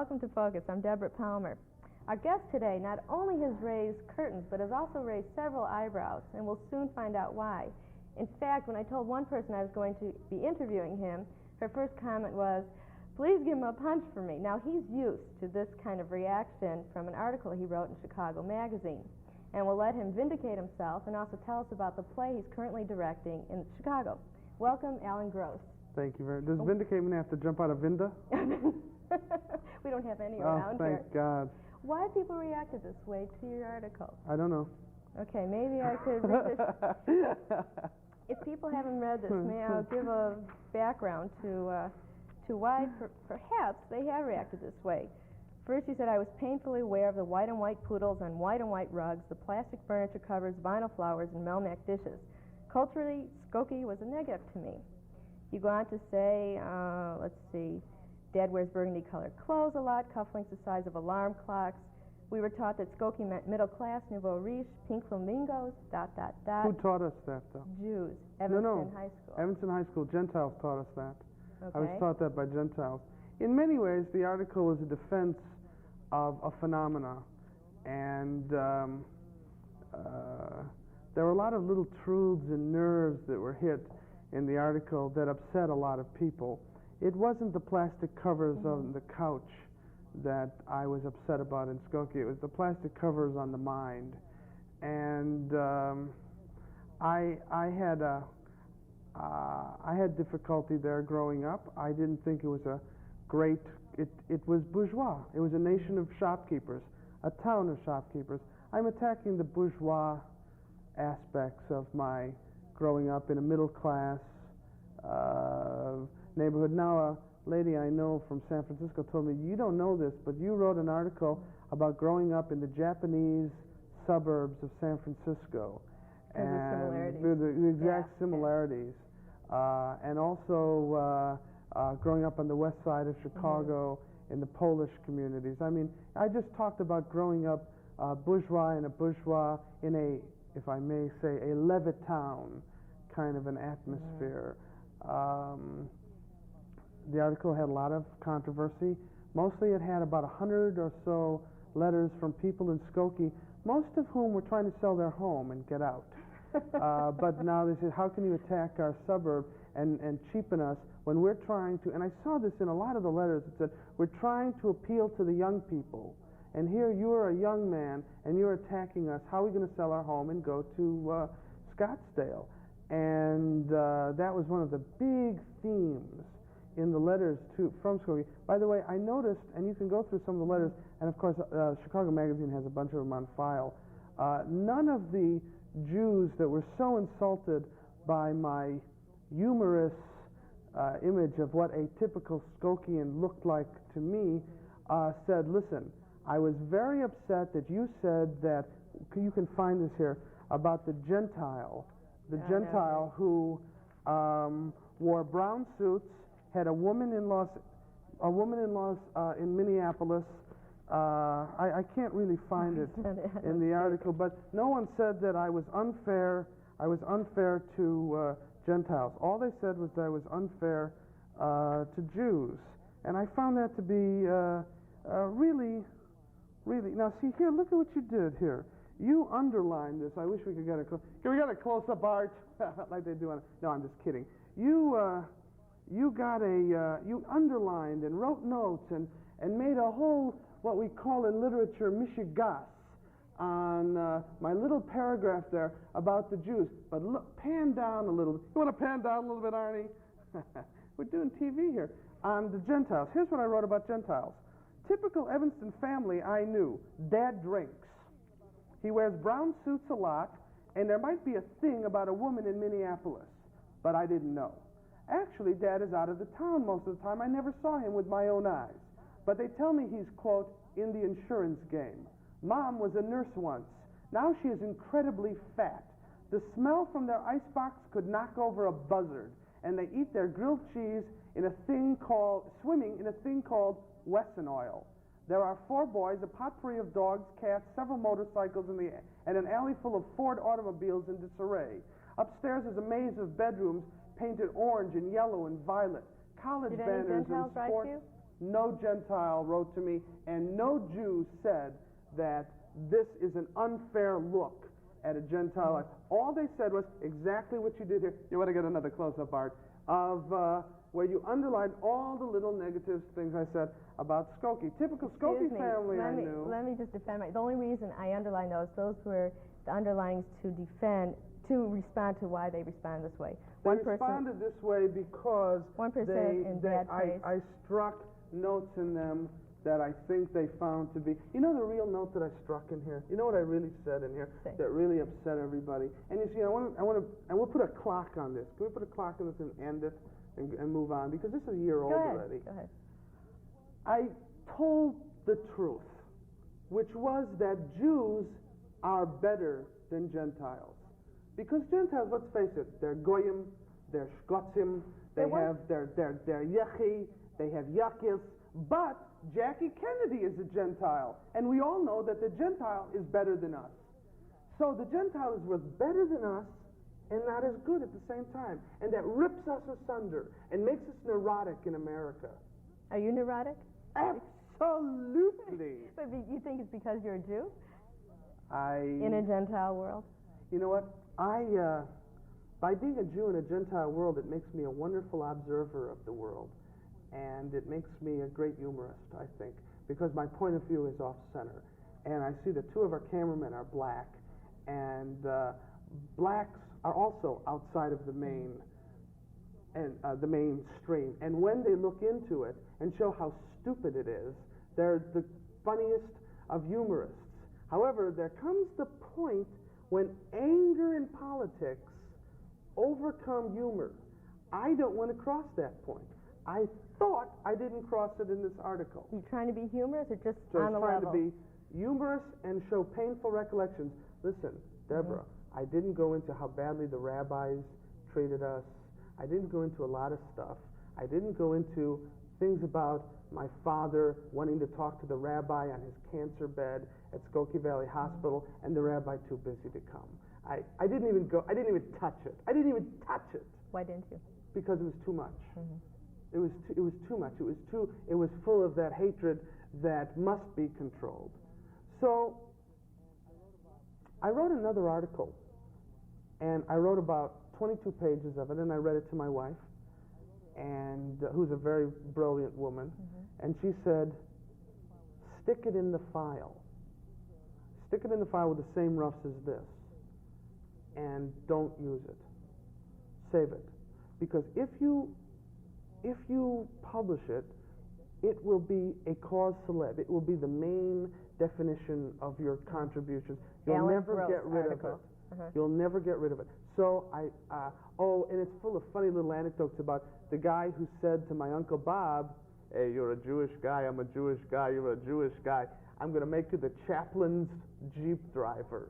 welcome to Focus. I'm Deborah Palmer. Our guest today not only has raised curtains, but has also raised several eyebrows, and we'll soon find out why. In fact, when I told one person I was going to be interviewing him, her first comment was, "Please give him a punch for me." Now, he's used to this kind of reaction from an article he wrote in Chicago Magazine, and we'll let him vindicate himself and also tell us about the play he's currently directing in Chicago. Welcome, Alan Gross. Thank you very much. Does vindicate mean I have to jump out of Vinda? We don't have any around here. Oh, thank God. Why have people reacted this way to your article? I don't know. Okay, maybe I could read this. If people haven't read this, may I give a background to why perhaps they have reacted this way. First, he said, "I was painfully aware of the white and white poodles on white and white rugs, the plastic furniture covers, vinyl flowers, and Melmac dishes. Culturally, Skokie was a negative to me." You go on to say, let's see, Dad wears burgundy-colored clothes a lot, cufflinks the size of alarm clocks. We were taught that Skokie meant middle class, nouveau riche, pink flamingos, ... Who taught us that, though? Jews. Evanston High School. Evanston High School. Gentiles taught us that. Okay. I was taught that by Gentiles. In many ways, the article is a defense of a phenomena, and there were a lot of little truths and nerves that were hit in the article that upset a lot of people. It wasn't the plastic covers on the couch that I was upset about in Skokie. It was the plastic covers on the mind. And I had difficulty there growing up. I didn't think it was a great, it was bourgeois. It was a nation of shopkeepers, a town of shopkeepers. I'm attacking the bourgeois aspects of my growing up in a middle class neighborhood. Now, a lady I know from San Francisco told me, "You don't know this, but you wrote an article about growing up in the Japanese suburbs of San Francisco." And the exact similarities. And also growing up on the west side of Chicago in the Polish communities. I mean, I just talked about growing up bourgeois in a, if I may say, a Levittown kind of an atmosphere. The article had a lot of controversy. Mostly it had about 100 or so letters from people in Skokie, most of whom were trying to sell their home and get out. But now they said, "How can you attack our suburb and cheapen us when we're trying to," and I saw this in a lot of the letters, it said, "We're trying to appeal to the young people. And here you are a young man and you're attacking us. How are we going to sell our home and go to Scottsdale?" And that was one of the big themes in the letters from Skokie. By the way, I noticed, and you can go through some of the letters, and of course Chicago Magazine has a bunch of them on file, none of the Jews that were so insulted by my humorous image of what a typical Skokiean looked like to me said, "Listen, I was very upset that you said that," you can find this here, about the Gentile who wore brown suits, had a woman-in-law in Minneapolis. I can't really find it in the article, but no one said that I was unfair. I was unfair to Gentiles. All they said was that I was unfair to Jews, and I found that to be really. Now, see here. Look at what you did here. You underlined this. I wish we could get a. Can we get a close-up, Art, like they do on? No, I'm just kidding. You underlined and wrote notes and made a whole, what we call in literature, mishigas on my little paragraph there about the Jews. But look, pan down a little. You want to pan down a little bit, Arnie? We're doing TV here. On the Gentiles. Here's what I wrote about Gentiles. Typical Evanston family I knew. Dad drinks. He wears brown suits a lot, and there might be a thing about a woman in Minneapolis, but I didn't know. Actually, Dad is out of the town most of the time. I never saw him with my own eyes. But they tell me he's, quote, in the insurance game. Mom was a nurse once. Now she is incredibly fat. The smell from their icebox could knock over a buzzard, and they eat their grilled cheese in a thing called, swimming in a thing called Wesson oil. There are 4 boys, a potpourri of dogs, cats, several motorcycles, and an alley full of Ford automobiles in disarray. Upstairs is a maze of bedrooms painted orange and yellow and violet. College banners and sports. no Gentile wrote to me, and no Jew said that this is an unfair look at a Gentile life. All they said was exactly what you did here. You want to get another close-up, Art, of where you underlined all the little negative things I said about Skokie. Typical Skokie family I knew. Let me just defend the only reason I underlined those were the underlines to respond to why they respond this way. They responded this way because I struck notes in them that I think they found to be, you know, the real note that I struck in here. You know what I really said in here that really upset everybody. And you see, we'll put a clock on this. Can we put a clock on this and end it and move on? Because this is a year old already. Go ahead. I told the truth, which was that Jews are better than Gentiles. Because Gentiles, let's face it, they're goyim, they're shkotzim, they have their yechi, they have yakis, but Jackie Kennedy is a Gentile, and we all know that the Gentile is better than us. So the Gentile is both better than us and not as good at the same time, and that rips us asunder and makes us neurotic in America. Are you neurotic? Absolutely. But you think it's because you're a Jew? In a Gentile world? You know what? By being a Jew in a Gentile world, it makes me a wonderful observer of the world. And it makes me a great humorist, I think, because my point of view is off-center. And I see that two of our cameramen are black, and blacks are also outside of the mainstream. And when they look into it and show how stupid it is, they're the funniest of humorists. However, there comes the point when anger in politics overcome humor. I don't want to cross that point. I thought I didn't cross it in this article. You trying to be humorous or just on the level? Trying to be humorous and show painful recollections. Listen, Deborah, I didn't go into how badly the rabbis treated us. I didn't go into a lot of stuff. I didn't go into things about my father wanting to talk to the rabbi on his cancer bed at Skokie Valley Hospital and the rabbi too busy to come. I didn't even touch it. I didn't even touch it. Why didn't you? Because it was too much. It was too much. It was full of that hatred that must be controlled. So I wrote another article, and I wrote about 22 pages of it, and I read it to my wife, and who's a very brilliant woman, and she said, stick it in the file. Stick it in the file with the same roughs as this, and don't use it. Save it. Because if you publish it, it will be a cause célèbre. It will be the main definition of your contributions. You'll never get rid of it. You'll never get rid of it. So and it's full of funny little anecdotes about the guy who said to my Uncle Bob, hey, you're a Jewish guy, I'm a Jewish guy, you're a Jewish guy, I'm going to make you the chaplain's Jeep driver.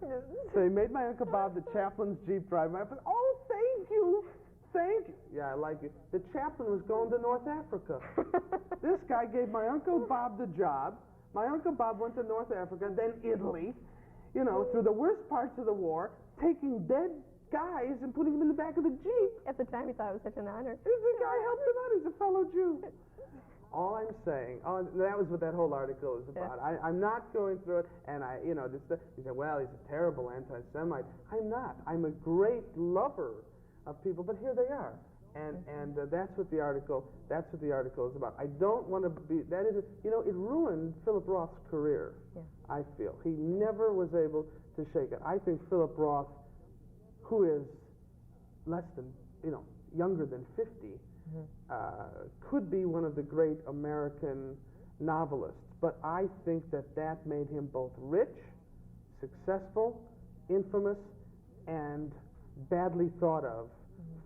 So he made my Uncle Bob the chaplain's Jeep driver. I said, oh, thank you. Thank you. Yeah, I like it. The chaplain was going to North Africa. This guy gave my Uncle Bob the job. My Uncle Bob went to North Africa, then Italy, through the worst parts of the war, taking dead guys and putting them in the back of the Jeep. At the time, he thought it was such an honor. The guy helped him out. He's a fellow Jew. All I'm saying, that was what that whole article is about. Yeah. I'm not going through it, and he said, well, he's a terrible anti-Semite. I'm not. I'm a great lover of people, but here they are, and that's what the article is about. I don't want to be. That is, it ruined Philip Roth's career. Yeah. I feel he never was able to shake it. I think Philip Roth, who is less than younger than 50, could be one of the great American novelists. But I think that made him both rich, successful, infamous, and badly thought of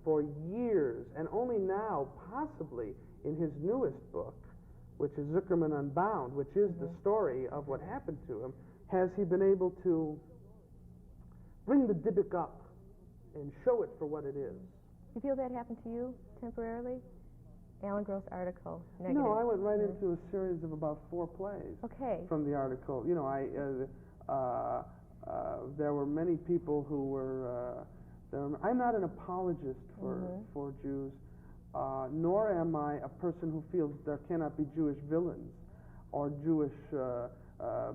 for years, and only now, possibly in his newest book, which is Zuckerman Unbound, which is the story of what happened to him, has he been able to bring the Dybbuk up and show it for what it is. You feel that happened to you temporarily? Alan Gross article, negative. No, I went right into a series of about 4 plays from the article. There were many people who were... I'm not an apologist for Jews, nor am I a person who feels there cannot be Jewish villains or Jewish.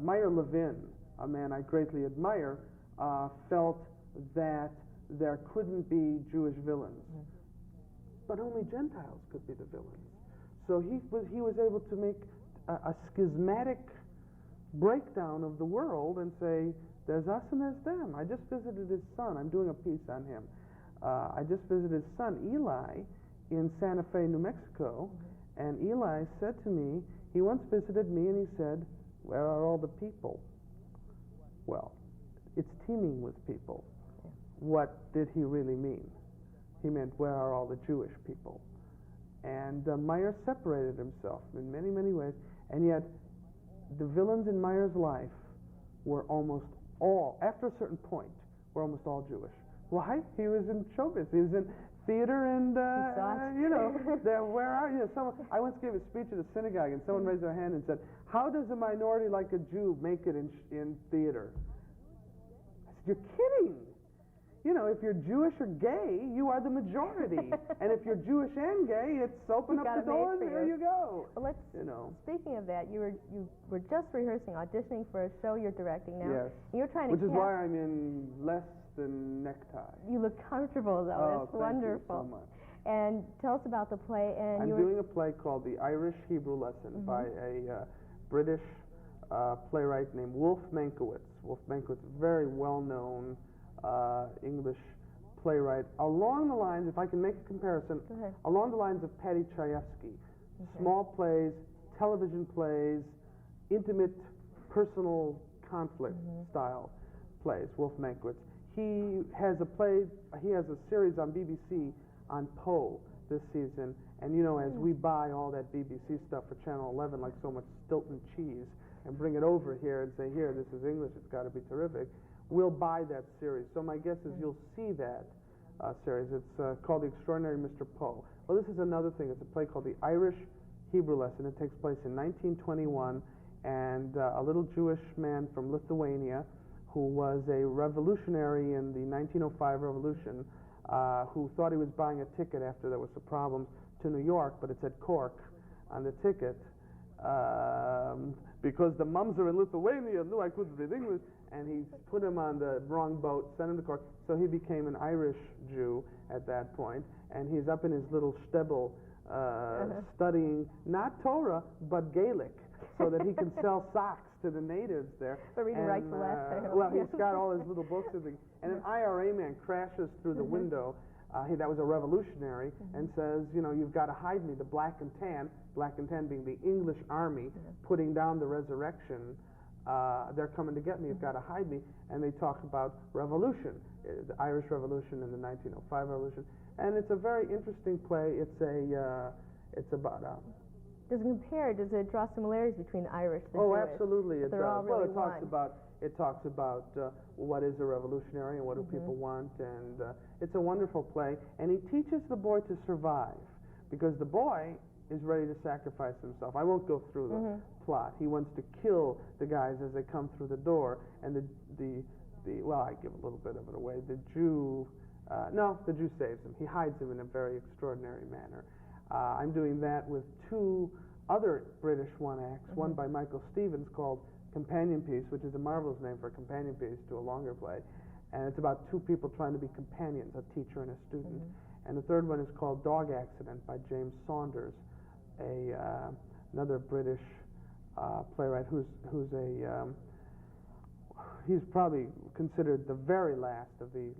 Meyer Levin, a man I greatly admire, felt that there couldn't be Jewish villains, but only Gentiles could be the villains. So he was able to make a schismatic breakdown of the world and say, there's us and there's them. I just visited his son. I'm doing a piece on him. I just visited his son, Eli, in Santa Fe, New Mexico, and Eli said to me, he once visited me and he said, where are all the people? Well, it's teeming with people. What did he really mean? He meant, where are all the Jewish people? And Meyer separated himself in many, many ways, and yet the villains in Meyer's life were almost all, after a certain point, were almost all Jewish. Why? He was in showbiz. He was in theater and, you know, where are you? I once gave a speech at a synagogue, and someone raised their hand and said, how does a minority like a Jew make it in theater? I said, you're kidding. You know, if you're Jewish or gay, you are the majority. And if you're Jewish and gay, it's open up the door and there you go. Well, speaking of that, you were just rehearsing, auditioning for a show you're directing now. Yes. And you're trying to Which is why I'm in less than necktie. You look comfortable, though. Oh, That's wonderful. Thank you so much. And tell us about the play. And I'm doing a play called The Irish Hebrew Lesson by a British playwright named Wolf Mankiewicz. Wolf Mankiewicz, very well-known English playwright, along the lines, if I can make a comparison, along the lines of Paddy Chayefsky. Small plays, television plays, intimate, personal conflict style plays, Wolf Mankiewicz. He has a series on BBC on Poe this season, and you know, as we buy all that BBC stuff for Channel 11 like so much Stilton cheese and bring it over here and say, here, this is English, it's got to be terrific, we'll buy that series. So my guess is you'll see that series. It's called The Extraordinary Mr. Poe. Well, this is another thing. It's a play called The Irish Hebrew Lesson. It takes place in 1921, and a little Jewish man from Lithuania who was a revolutionary in the 1905 revolution, who thought he was buying a ticket after there was some problems to New York, but it said Cork on the ticket, because the mums are in Lithuania knew I couldn't read English, and he put him on the wrong boat, sent him to Cork, so he became an Irish Jew at that point, and he's up in his little stebble studying not Torah, but Gaelic, so that he can sell socks to the natives there. But reading right to left. Well, he's got all his little books and things. And an IRA man crashes through the window. That was a revolutionary, and says, you know, you've got to hide me. The black and tan being the English army putting down the resurrection. They're coming to get me. You've got to hide me. And they talk about revolution, the Irish Revolution and the 1905 Revolution. And it's a very interesting play. It's about Does it draw similarities between the Irish and the Jewish? Absolutely it does. Really it talks about what is a revolutionary and what do people want, and it's a wonderful play. And he teaches the boy to survive, because the boy is ready to sacrifice himself. I won't go through the plot. He wants to kill the guys as they come through the door, and well, I give a little bit of it away. The Jew saves him. He hides him in a very extraordinary manner. I'm doing that with two other British one-acts, one by Michael Stevens called Companion Piece, which is a marvelous name for a companion piece to a longer play, and it's about two people trying to be companions, a teacher and a student. And the third one is called Dog Accident by James Saunders, another British playwright he's probably considered the very last of the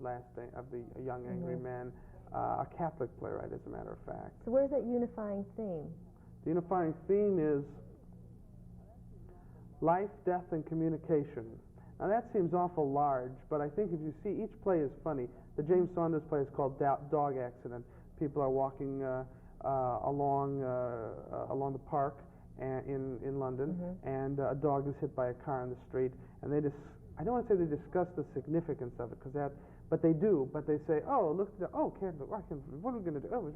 Young Angry Men, a Catholic playwright, as a matter of fact. So where's that unifying theme? The unifying theme is life, death, and communication. Now that seems awful large, but I think if you see, each play is funny. The James Saunders play is called Dog Accident. People are walking along the park in London, and a dog is hit by a car in the street, and I don't want to say they discuss the significance of it, but they do. But they say, "Oh, look! What are we going to do? Oh,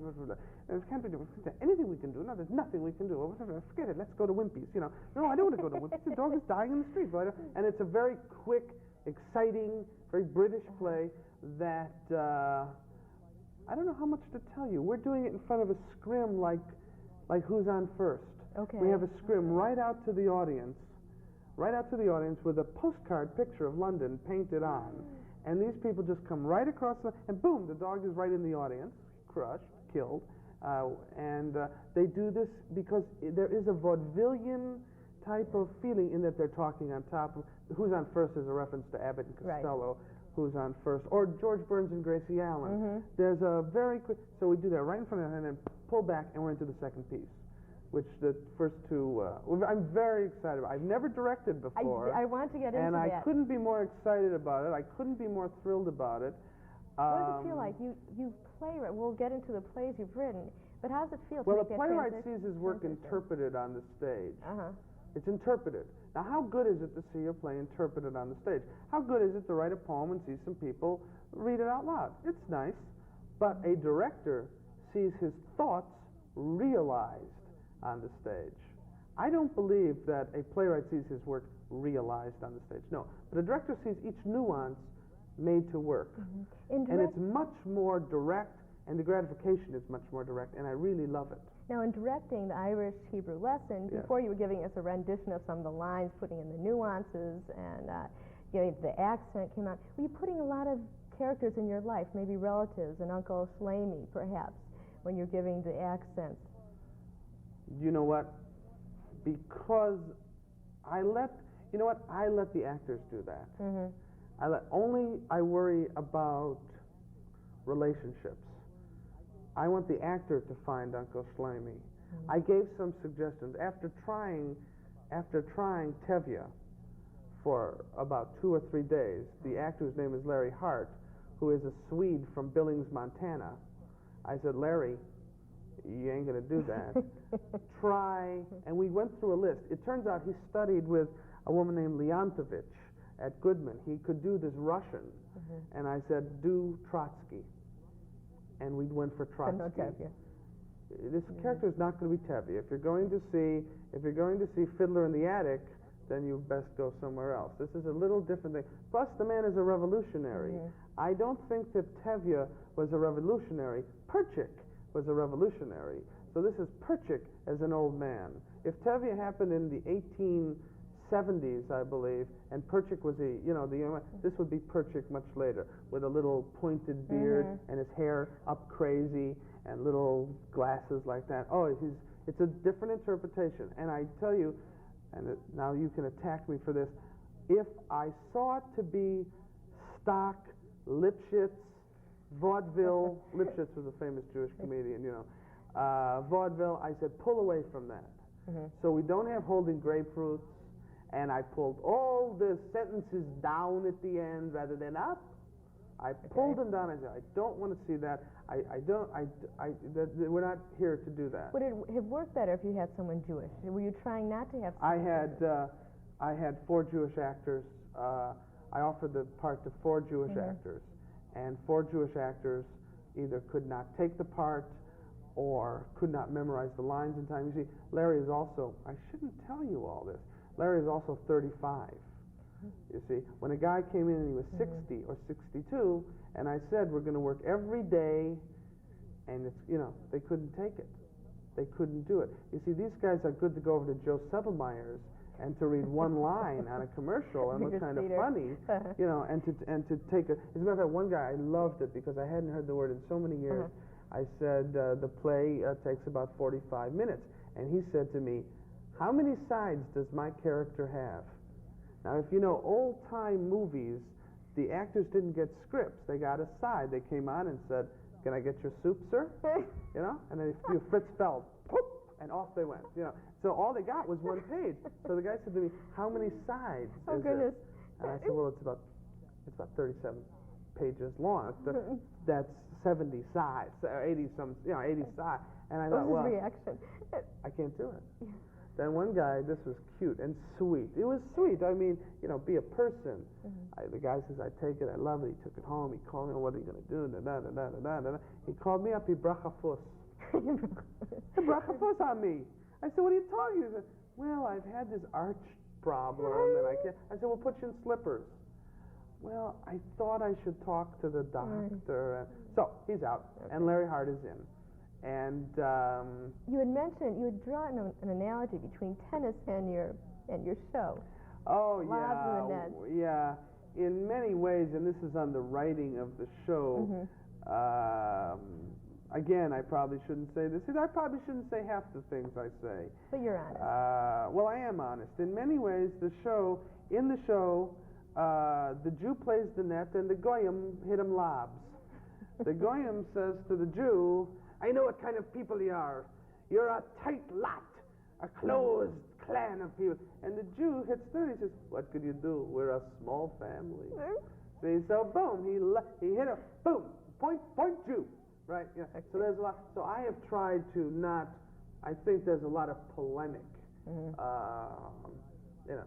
can't we do anything we can do? No, there's nothing we can do. Oh, forget it. Let's go to Wimpy's. You know, no, I don't want to go to Wimpy's. The dog is dying in the street. And it's a very quick, exciting, very British play that I don't know how much to tell you. We're doing it in front of a scrim like Who's on First. Okay. We have a scrim right out to the audience with a postcard picture of London painted on. And these people just come right across and boom, the dog is right in the audience, crushed, killed. They do this because there is a vaudevillian type of feeling in that they're talking on top of. Who's on First is a reference to Abbott and Costello. Right. Who's on First, or George Burns and Gracie Allen. There's a very quick, so we do that right in front of them and then pull back and we're into the second piece, which the first two, I'm very excited about. I've never directed before. I want to get into that. And I couldn't be more excited about it. I couldn't be more thrilled about it. What does it feel like? You playwright, we'll get into the plays you've written, but how does it feel to Well, make the that playwright sees his work interpreted on the stage. It's interpreted. Now, how good is it to see your play interpreted on the stage? How good is it to write a poem and see some people read it out loud? It's nice, but a director sees his thoughts realized on the stage. I don't believe that a playwright sees his work realized on the stage. No, but a director sees each nuance made to work. And it's much more direct, and the gratification is much more direct, and I really love it. Now, in directing the Irish Hebrew lesson, before you were giving us a rendition of some of the lines, putting in the nuances, and the accent came out, were you putting a lot of characters in your life, maybe relatives, and Uncle Shlomi, perhaps, when you're giving the accents? You know what? Because I let the actors do that. I worry about relationships. I want the actor to find Uncle Shlomi. I gave some suggestions after trying Tevye for about 2 or 3 days. The actor's name is Larry Hart, who is a Swede from Billings, Montana. I said, Larry, you ain't gonna do that. Try, and we went through a list. It turns out he studied with a woman named Leontovich at Goodman. He could do this Russian, and I said, do Trotsky. And we went for Trotsky. This character is not going to be Tevye. If you're going to see Fiddler in the Attic, then you best go somewhere else. This is a little different thing. Plus, the man is a revolutionary. I don't think that Tevye was a revolutionary. Perchik was a revolutionary. So this is Perchik as an old man. If Tevye happened in the 1870s, I believe, and Perchik was this would be Perchik much later, with a little pointed beard and his hair up crazy and little glasses like that. Oh, it's a different interpretation. And I tell you, now you can attack me for this, if I saw it to be stock, Lipschitz, vaudeville, Lipschitz was a famous Jewish comedian, vaudeville, I said, pull away from that. So we don't have holding grapefruits, and I pulled all the sentences down at the end rather than up. I pulled them down. I said, I don't want to see that. We're not here to do that. Would it have worked better if you had someone Jewish? Were you trying not to have someone I had 4 Jewish actors. I offered the part to 4 Jewish actors, and 4 Jewish actors either could not take the part or could not memorize the lines in time. You see, Larry is also, I shouldn't tell you all this, Larry is also 35. You see, when a guy came in and he was 60 or 62, and I said, we're going to work every day, and it's, they couldn't take it. They couldn't do it. You see, these guys are good to go over to Joe Settlemeyer's and to read one line on a commercial and look kind of funny, and to take it. As a matter of fact, one guy, I loved it because I hadn't heard the word in so many years. I said, the play takes about 45 minutes. And he said to me, how many sides does my character have? Now, if you know old-time movies, the actors didn't get scripts. They got a side. They came on and said, can I get your soup, sir? And then if Fritz Feld, poof, and off they went. So all they got was 1 page. So the guy said to me, how many sides is goodness. it? And I said, well, it's about 37 pages long. That's 70 sides, 80 sides. And I thought, well, reaction? I can't do it. Then one guy, this was cute and sweet. It was sweet. I mean, be a person. The guy says, I take it, I love it. He took it home. He called me, what are you going to do? He called me up, he brachafus. He brachafus on me. I said, what are you talking about? He said, well, I've had this arch problem, and I can't. I said, well, put you in slippers. Well, I thought I should talk to the doctor. So he's out, and Larry Hart is in. And you had mentioned, you had drawn an analogy between tennis and your show. Oh, Lobs and the nets. yeah. In many ways, and this is on the writing of the show, again, I probably shouldn't say this. I probably shouldn't say half the things I say. But you're honest. Well, I am honest. In many ways, the show, the Jew plays the net and the Goyim hit him lobs. The Goyim says to the Jew, I know what kind of people you are. You're a tight lot, a closed clan of people. And the Jew hits third. He says, what could you do? We're a small family. See, so boom, he hit a boom, point Jew. Right, yeah. So there's a lot. So I have tried to not, I think there's a lot of polemic.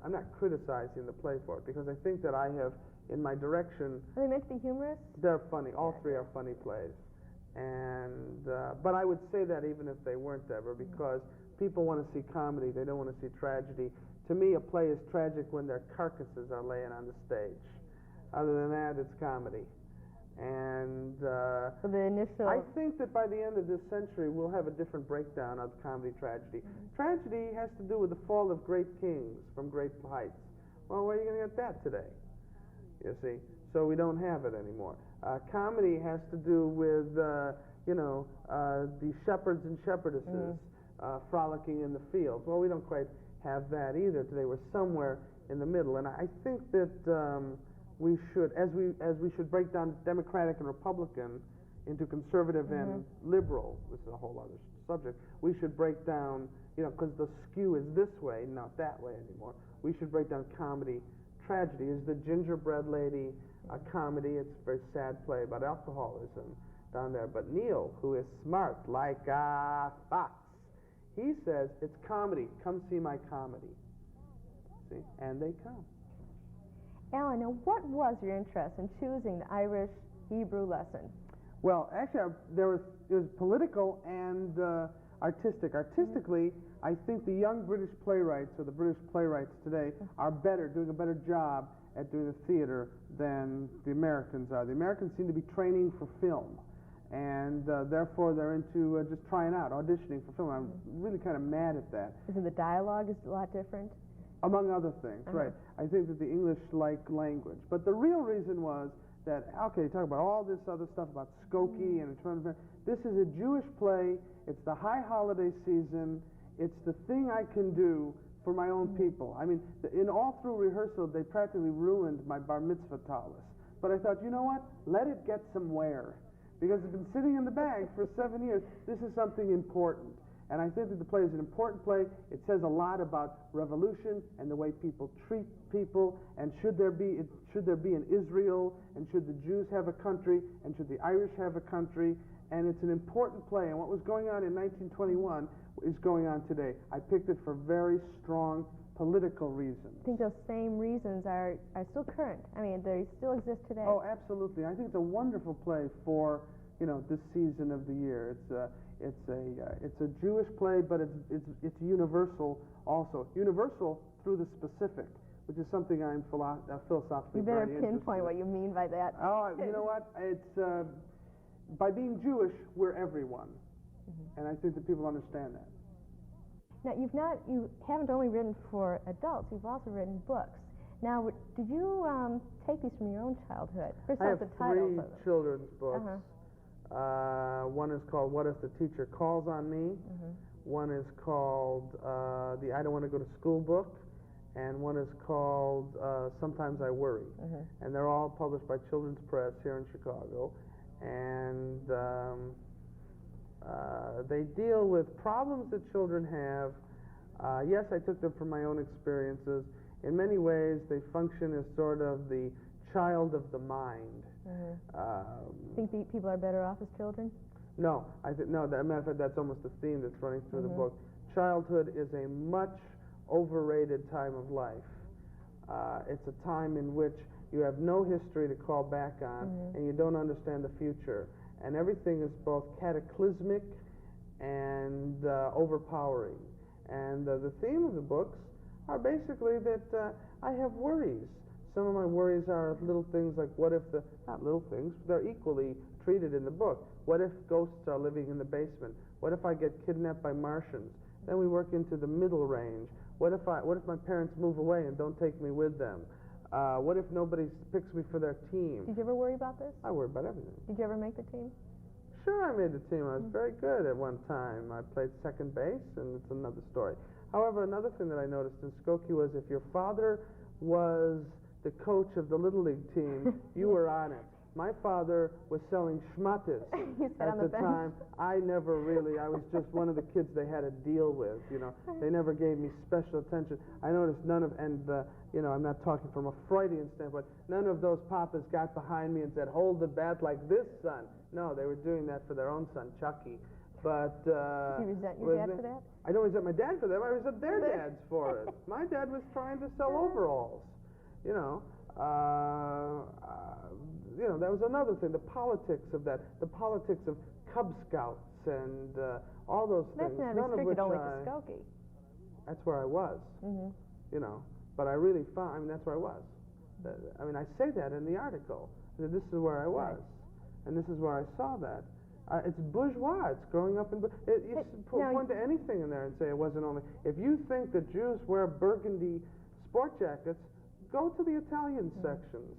I'm not criticizing the play for it, because I think that I have, in my direction... Are they meant to be humorous? They're funny. All three are funny plays. And, but I would say that even if they weren't, Deborah, because people want to see comedy, they don't want to see tragedy. To me, a play is tragic when their carcasses are laying on the stage. Other than that, it's comedy. And so the initial... I think that by the end of this century, we'll have a different breakdown of comedy tragedy. Tragedy has to do with the fall of great kings from great heights. Well, where are you going to get that today? You see? So we don't have it anymore. Comedy has to do with, the shepherds and shepherdesses frolicking in the fields. Well, we don't quite have that either today. We're somewhere in the middle. And I think that... we should, as we should break down Democratic and Republican into conservative and liberal, this is a whole other subject, we should break down, because the skew is this way, not that way anymore, we should break down comedy, tragedy. Is The Gingerbread Lady a comedy? It's a very sad play about alcoholism down there. But Neil, who is smart like a fox, he says, it's comedy, come see my comedy. See, and they come. Alan, now what was your interest in choosing the Irish Hebrew lesson? Well, actually, it was political and artistic. Artistically, I think the young British playwrights, or the British playwrights today, are doing a better job at doing the theater than the Americans are. The Americans seem to be training for film, and therefore they're into just trying out, auditioning for film. I'm really kind of mad at that. Isn't the dialogue is a lot different? Among other things, right. I think that the English like language. But the real reason was that, okay, you talk about all this other stuff about Skokie and this is a Jewish play. It's the high holiday season. It's the thing I can do for my own people. I mean, in all through rehearsal, they practically ruined my bar mitzvah tallis. But I thought, you know what? Let it get some wear. Because it's been sitting in the bag for 7 years. This is something important. And I think that the play is an important play. It says a lot about revolution and the way people treat people, and should there be an Israel, and should the Jews have a country, and should the Irish have a country. And it's an important play, and what was going on in 1921 is going on today. I picked it for very strong political reasons. I think those same reasons are still current. I mean, they still exist today. Oh, absolutely. I think it's a wonderful play for, this season of the year. It's a Jewish play, but it's universal also. Universal through the specific, which is something I'm philosophically You better very pinpoint what you mean by that. Oh, you know what? It's by being Jewish, we're everyone, and I think that people understand that. Now, you haven't only written for adults. You've also written books. Now, did you take these from your own childhood? First I have the titles 3 of them. children's books. One is called What If the Teacher Calls on Me? One is called the I Don't Want to Go to School book, and one is called Sometimes I Worry. And they're all published by Children's Press here in Chicago. And they deal with problems that children have. Yes, I took them from my own experiences. In many ways, they function as sort of the child of the mind. Think people are better off as children? No, as a matter of fact, that's almost the theme that's running through the book. Childhood is a much overrated time of life. It's a time in which you have no history to call back on, and you don't understand the future. And everything is both cataclysmic and overpowering. And the theme of the books are basically that I have worries. Some of my worries are little things like what if not little things, they're equally treated in the book. What if ghosts are living in the basement? What if I get kidnapped by Martians? Then we work into the middle range. What if my parents move away and don't take me with them? What if nobody picks me for their team? Did you ever worry about this? I worry about everything. Did you ever make the team? Sure, I made the team. I was very good at one time. I played second base, and it's another story. However, another thing that I noticed in Skokie was if your father was the coach of the Little League team, you were on it. My father was selling schmattes at the time. I was just one of the kids they had to deal with, you know. They never gave me special attention. I noticed none of, you know, I'm not talking from a Freudian standpoint, none of those papas got behind me and said, hold the bat like this, son. No, they were doing that for their own son, Chucky. But, did you resent your dad for that? I don't resent my dad for them. I resent their dads for it. My dad was trying to sell overalls, you know. You know, that was another thing, the politics of that, the politics of Cub Scouts and all those things. That's not restricted only to Skokie. That's where I was, you know. But I really found, I mean, that's where I was. I mean, I say that in the article, that this is where I was, and this is where I saw that. It's bourgeois. It's growing up in. You point to anything in there and say it wasn't only. If you think that Jews wear burgundy sport jackets, go to the Italian sections.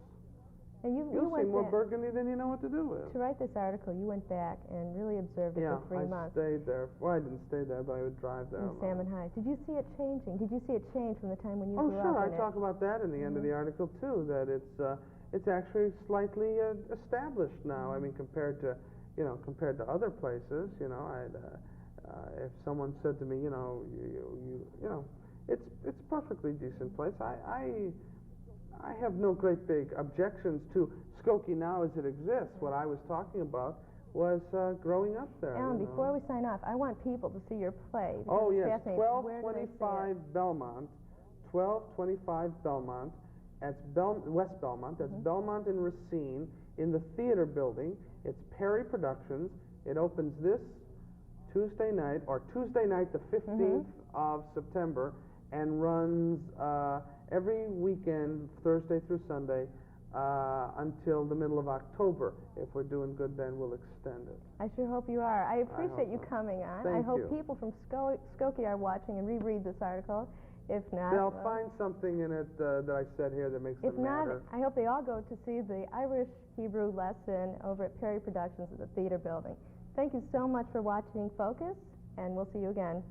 And you'll see more burgundy than you know what to do with. To write this article, you went back and really observed it for 3 months. Yeah, I stayed there. Well, I didn't stay there, but I would drive there. In Salmon High. Did you see it changing? Did you see it change from the time when you grew up? Oh, sure. I talk about that in the end of the article too. That it's actually slightly established now. I mean, compared to other places. You know, if someone said to me, you know, you know, it's a perfectly decent place. I have no great big objections to Skokie now as it exists. What I was talking about was growing up there. Alan, before we sign off, I want people to see your play. Oh, yes, 1225 Belmont, 1225 Belmont. That's West Belmont. That's Belmont and Racine in the theater building. It's Perry Productions. It opens this Tuesday night, or Tuesday night, the 15th of September, and runs every weekend, Thursday through Sunday, until the middle of October. If we're doing good, then we'll extend it. I sure hope you are. I appreciate you coming on. Thank I hope you. people from Skokie are watching and reread this article. If not, they'll find something in it that I said here that makes them matter. If not, I hope they all go to see the Irish Hebrew lesson over at Perry Productions at the theater building. Thank you so much for watching Focus, and we'll see you again.